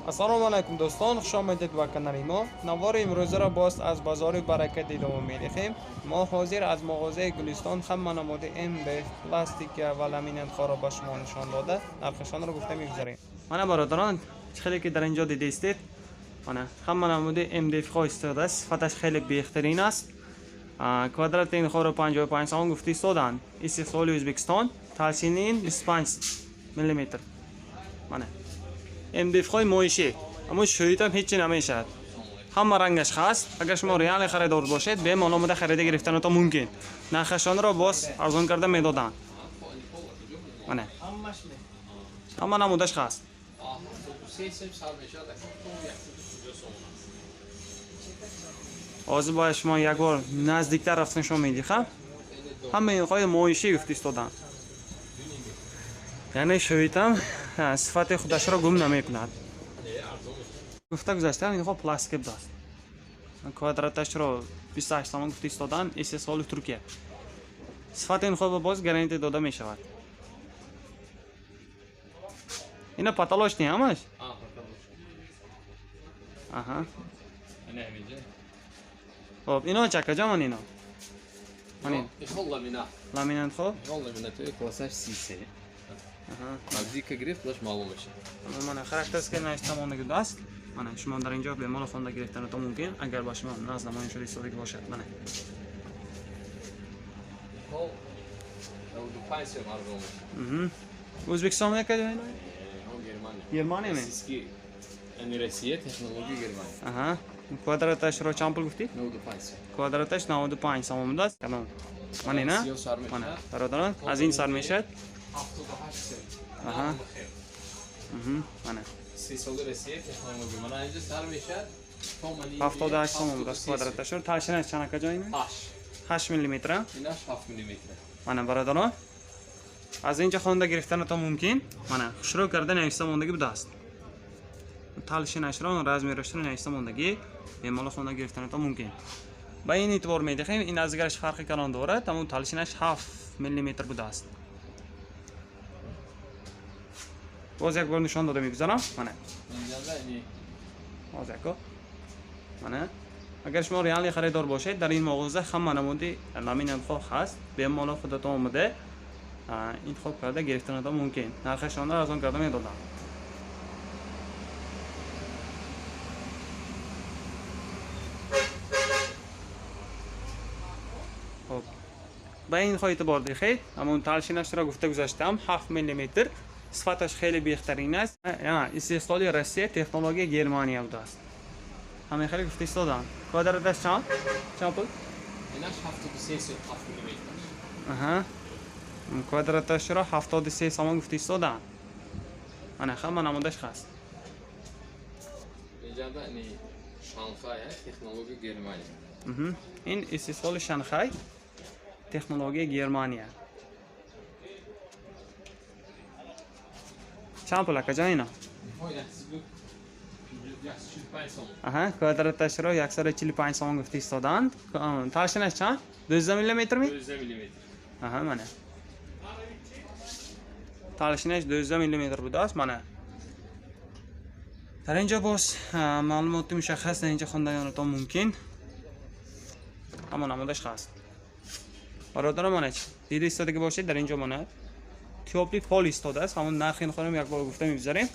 ассалому алайкум дӯстон, хуш омадед ба канали мо. Навори имрӯзаро боз аз бозори баракат идома медиҳем. Мо ҳозир аз мағозаи Гулистон ҳама намуди МДФ, пластика ва ламинатҳоро ба шумо нишон дода, нархашонро гуфта мегузарем. Мана бародарон, чиқаде ки дар инҷо дидистед, мана ҳама намуди МДФ-ҳо истода аст, сифаташ хеле беҳтарин аст. Квадрати инҳоро 55 сом гуфта истоданд. Истиқлоли Ӯзбекистон, талшини 25 мм. Мана МДФ-ҳои моишӣ, аммо шӯитам ҳеҷ чи намешавад. Ҳама рангаш ҳаст. Агар шумо реале харидор бошед, бемал омада харида гирифтанатон мумкин. Нархашонро боз арзон карда медоданд. Мана ҳама намудаш ҳаст. ҳозир бояд шумо як бор наздиктар рафтан шумо медиҳам. Ҳама инҳои моишӣ гуфта истоданд. яъне шӯитам сифати худашро гум намекунад. гуфта гузаштам инҳо пластика будааст. Квадраташро 28 сом гуфта истоданд. Истиқлоли Туркия. Сифати инҳо боз гарантия дода мешавад. Ина потолочный ҳамаш? Аҳа. Хоб, ино чакаҷаман ино. Манин. Ламинат хоб? Ламинатои классаш 3C. Наздика гирифт даш маълум мешавад. Мана характеристикаи навиштамондагӣ аст. Мана шумо дар инҷо бемал хонда гирифтанатон мумкин, агар ба шумо наз намоён шуда истодагӣ бошад. Мана. Ӯзбекистон якаҷо ино? Германия ме? Ани Россия, технология Германия. Аҳа. Квадраташро чанд пул гуфтӣ? 95. Квадраташ 95 сом омадааст. Тамом. Мана ина? Мана. Бародарон, аз ин сар мешавад? 78 сом. Аҳа. Мана. 3 соли Россия, технология. Мана инҷо сар мешавад. 78 сом омадааст квадраташро. Талшинаш чанакаҷо ина? 8 мм. Инаш 7 мм. Мана бародарон. аз инҷо хонда гирифтанатон мумкин. Мана хушро карда нависта мондагӣ будааст. Талшинашро размерашро нависта мондагӣ бемал хонда гирифтанатон мумкин. ба ин эътибор медиҳем, ин аз дигараш фарқи калон дорад, аммо талшинаш 7 мм будааст. боз як бор нишон дода мегузарам. Мана боз яко. Мана агар шумо реале харидор бошед, дар ин мағоза ҳама намуди ламинатҳо ҳаст. бемал худатон омада интихоб карда гирифтанатон мумкин. нархашонро арзон карда медодам. хоб, ба ин хо эътибор диҳед. ҳамон талшинашро гуфта гузаштам, 7 мм. сифаташ хеле беҳтарин аст. истиқлоли Россия, технология Германия будааст. ҳамин хеле гуфта истоданд. квадраташ чанд? Чанд пул? Инаш 73 сом 7 мм. Аҳа. Квадраташро 73 сом гуфта истоданд. Мана ҳама намудаш ҳаст. Инҷода ини Шанхай, технология Германия. ин истиқлоли Шанхай, технология Германия. чанд пул акаҷон ино? Аҳа, квадраташро 145 сом гуфта истоданд. талшинаш чанд? 12 мм? 12 мм. Аҳа, мана. талшинаш 12 мм будааст. Мана дар инҷо боз маълумоти мушаххас дар инҷо хондаганатон мумкин. ҳама намудаш ҳаст. бародарон, мана дида истодагӣ бошед, дар инҷо мана теплый пол истодааст. ҳамон нархи инхонам як бор гуфта мегузарем.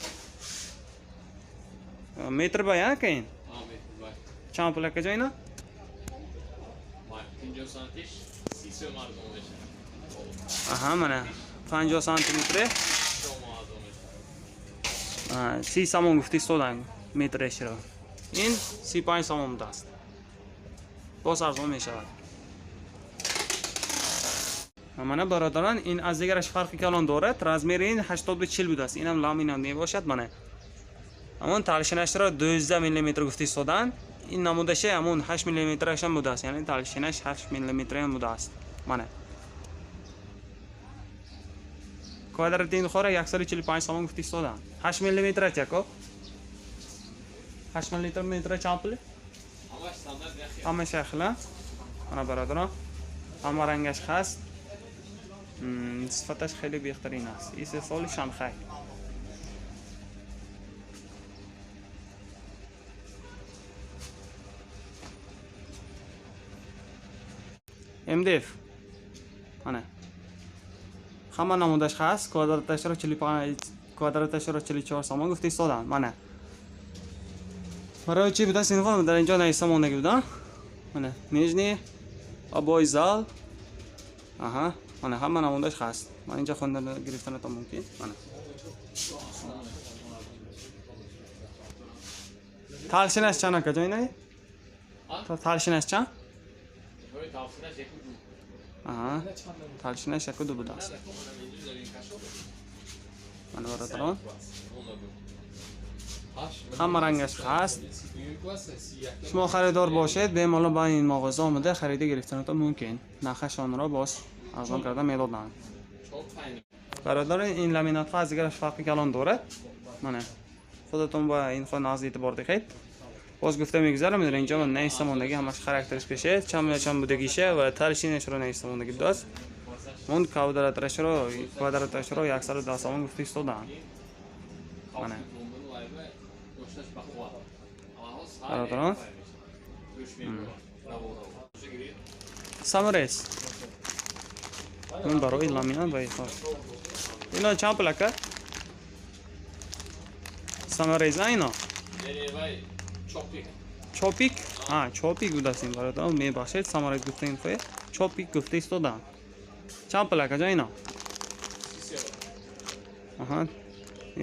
метр ба як ин? чанд пул акаҷо ина? 50 сантиш 30 сом арзон мешавад. Аҳа, мана 50 сантиметр 30 сом гуфта истоданд метрашро. ин 35 сом будааст. боз арзон мешавад. мана бародарон, ин аз дигараш фарқи калон дорад. размери ин 80-40 будааст. инам ламинат мебошад. мана ҳамон талшинашро 12 мм гуфта истоданд. ин намудаше ҳамон 8 мм будааст. яъне талшинаш 8 мм будааст. мана квадрати инхоро 145 сом гуфта истоданд. 8 мм аст яко? 8 мм чанд пул? ҳама шахла. мана бародарон, ҳама рангаш ҳаст. сифаташ хеле беҳтарин аст. истиқлоли Шанхай. MDF. Mana. Hamma namodash hast. Квадратно-широчили 4 сомон гуфта истодан. Mana. Барои чӣ буда синфон дар инҷо наистамондагӣ буда. Mana. Нижний обои зал. Аҳа. Mana hamma namodash hast. Mana инҷо хондан гирифтанатон мумкин. Mana. Talshinаш чанд ака ҷойнай? Talshinаш чанд? Аҳа. Talshinаш 1-2 будааст. Mana бародарон. Hamma rangаш ҳаст. Шумо харидор бошед, бемалол ба ин мағоза омада харида гирифтанатон мумкин. Нархашонро боз арзон карда мелоданд. Бародарон ин ламинатҳо аз дигараш фарқи калон дорад. Mana خودتون با این خود ناز اعتبار دهید. باز گفته میگذارم در اینجا نیستماندگی همش خاراکتریستیکشه، چند بودگیشه و تالشینش رو نیستماندگی داشت. اون کوادراتش رو 110 سوم گفته استادن. Mana. برادران. سامرس. من برای لامینات باید خواهد. اینا چند پلاکه؟ Samarez ayno. Chopik. Ha, chopik budastin baradar. Mebashid samarez guftain khoye. Chopik gufte istodan. Chand plaka jayno. Aha.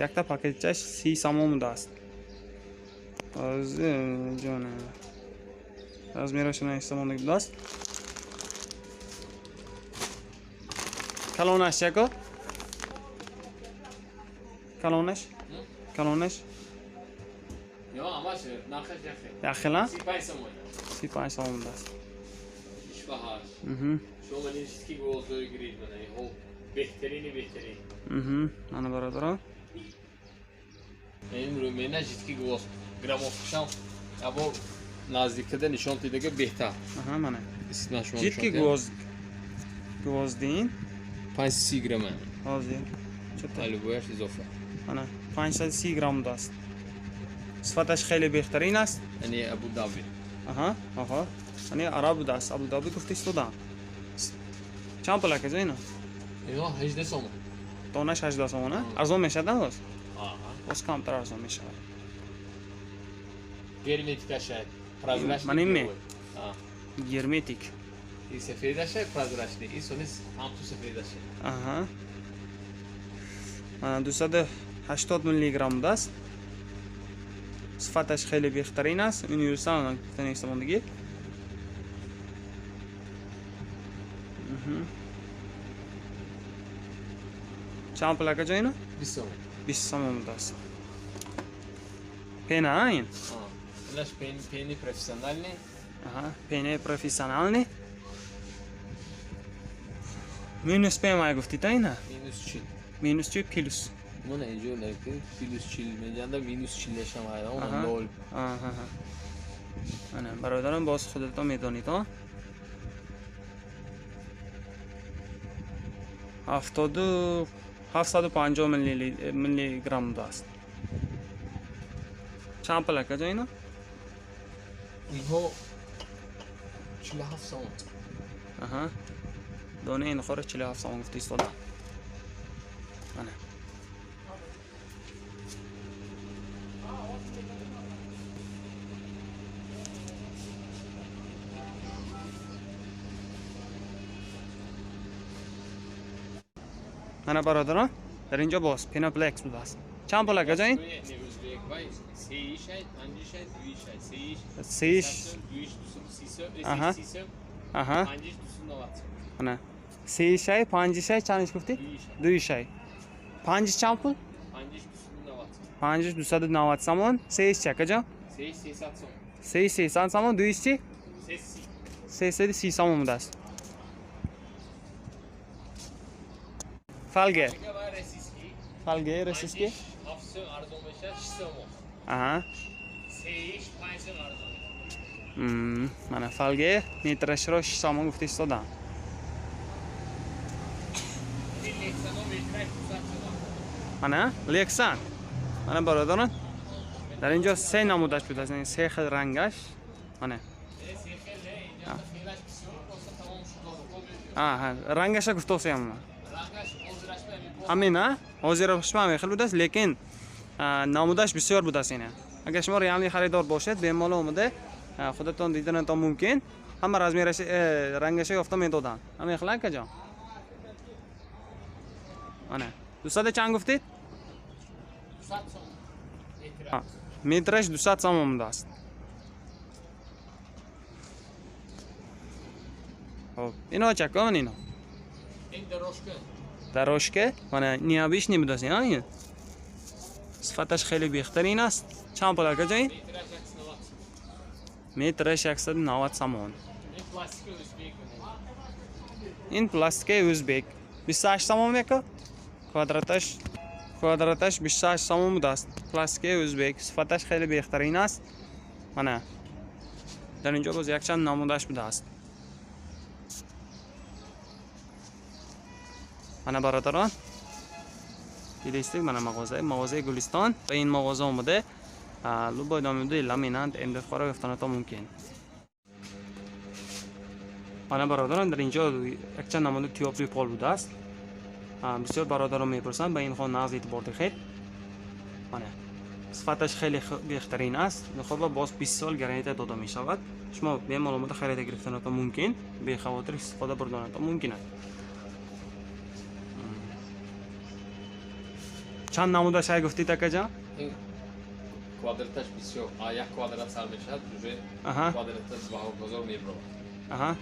Yakta paketchash 30 somon budast. Az jona. Razmerosh naistamondagi budast. Kalonash yako? Kalonash? Kalonash? Yo, ama narxi yaxshi. Yaxshi-la? 35 somon budast. ish bahar. Shoma nechki g'o'zlar girid mana. O behtarin. Mana baradaro. Mena jitki g'o'z. Gramofosham. Abo nazdikda nishon tidagi behtar. Aha, mana. Isitma shoma. Jitki g'o'zdin 530 gram. Hozir. Chota. Alboyash izofa. Ana 530 gram dast. Sifatash khayli behtarin ast. Ya'ni Abu Dhabi. Aha. Ya'ni Arab dast. Abu Dhabi gufte istodan. Chand plaka jayna? Yo, 18 so'm. Donash 18 so'm, arzon meshadi o'z? Aha. O'z kamtar arzon meshadi. Germetik ashay. Prozrachniy. Mana nima? Ha. Germetik. И сефедаше прозрачный, и сонис амту сефедаше. Aha. Mana 280 mg dast. Sifatash khayli behtarin ast. Universal iste'molga. Chand plaka joyna? 20 so'm. 20 so'm dast. Pena ayn. Ha. Ilash peni professionalniy. Aha, pena professionalniy. Minus pemay guftid ayna? Minus 40. Minus 40 plus. Mana injo'larga plus 40 meganda minus 40 yashamaydi, ona 0. Aha. Mana barodarim boz xudotdan medonid ha. 750 milligram dast. Chand plaka joyna? Inho 47 so'm. Aha. Dona in xora 47 so'm gufti istoda. Mana. Mana barodaron, در اینجا باز پیناپلکس بود است. چند پلاک جاین؟ سیش. aha. Ana. سیشای، پنجشای چندش گفتی؟ دویشای. پنجش چند پول؟ پنجش 290 سامان. سیش چه کجا؟ سیش 300 سامان. دویش چی؟ 330 سامان بود است. Falge. Falge resiski. Aha. Mana falge metrash ro 6 so'm gufti istodan. Mana Lexan. Mana barodaron. در اینجا سه نمودش بود از سه خیل رنگش. Mana. ها رنگش گفته هستم رنگش حاضرش بمی همین ها حاضرش ما خیلی بود است لیکن نمودش بسیار بود است اینه اگر شما ریالی خریدار باشید به مال اومده خودتون دیدن تا ممکن همه رزمیرش رنگش گفته میدادن همین خلاق کجا آنه 200 چند گفتید 100 سوم میترش 200 سوم است خب اینا چه کن اینا این دروشکه دروشکه من نیابیش نمیدونی نه صفتش خیلی بهترین است چند پول کجا این میترش 190 میترش 190 سوم این پلاستیک ازبک این پلاستیک ازبک 28 سوم میکه کوادراتش 28 سوم است پلاستیک ازبک صفتش خیلی بهترین است من در اینجا باز یک چند نمودش بوده است من برادران دیدید من مغازه گلستان و این مغازه اومده لوبا دامیده لامینانت اندفاع را گفتن تا ممکن من برادران در اینجا یک چند نمونه تیوپری پول بوده است بسیار برادران میپرسند به این خان ناز اعتبار دهید من صفتش خیلی بهترین است خب باز 20 سال گارانتی داده می شود شما به معلومات خرید گرفتن تا ممکن به خاطر استفاده بردن تا ممکن است چند نموده شای گفتید کجا این کوادراتش بسیار یک کوادرات سال میشد دوجه اها کوادراتش با بزرگ میبرد اها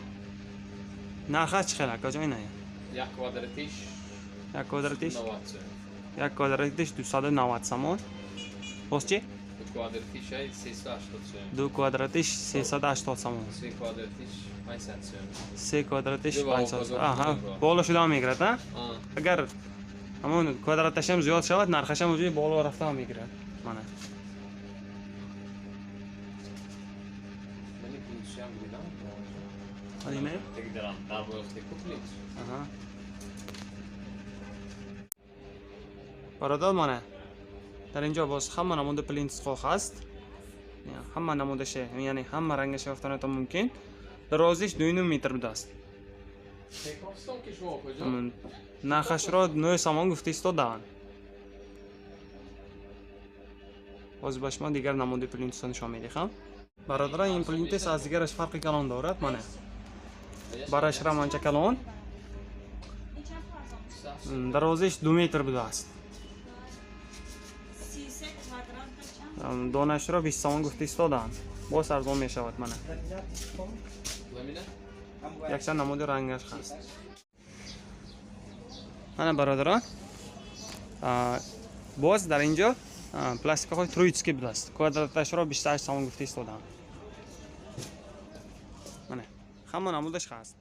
نرخش چقدر کجا اینه یک کوادراتیش یک کوادراتیش 90 سوم یک کوادراتیش 290 سوم باز چی دو کوادراتیش 380 سوم دو کوادراتیش 380 سوم سه کوادراتیش 500 سوم سه کوادراتیش دو با 500 بزرگ آها می‌برد. بالا شده میگیرد ها آه اگر همون کوادراتش هم زیاد شود نرخش هم اونجوری بالا رفته هم میگیرد مانه من این پولشی هم دیدم آدینه تکی درم در بایختی کپلیت آها برادر مانه در اینجا باز همه نموده پلینت خواه هست همه نمودش یعنی همه رنگش گفتن تا ممکن درازیش 2.5 متر بوده است تکاستان که شما کجا؟ نرخش را 9 سامان گفته ایستادن باز باش من دیگر نموده پلینتستان شما میدیخم برادر این پلینتس از دیگرش فرقی کلان دارد مانه برایش را منچه کلان درازیش 2 متر بوده است 300 kvadrat دانش را 20 سامان گفته ایستادن باز ارزان می شود منه لامینه؟ یکسان نمود رنگش هست من برادران باز در اینجا پلاستیک های ترویتسکی بوده است کوادراتش را 28 سامان گفته ایستادن منه همه نمودش هست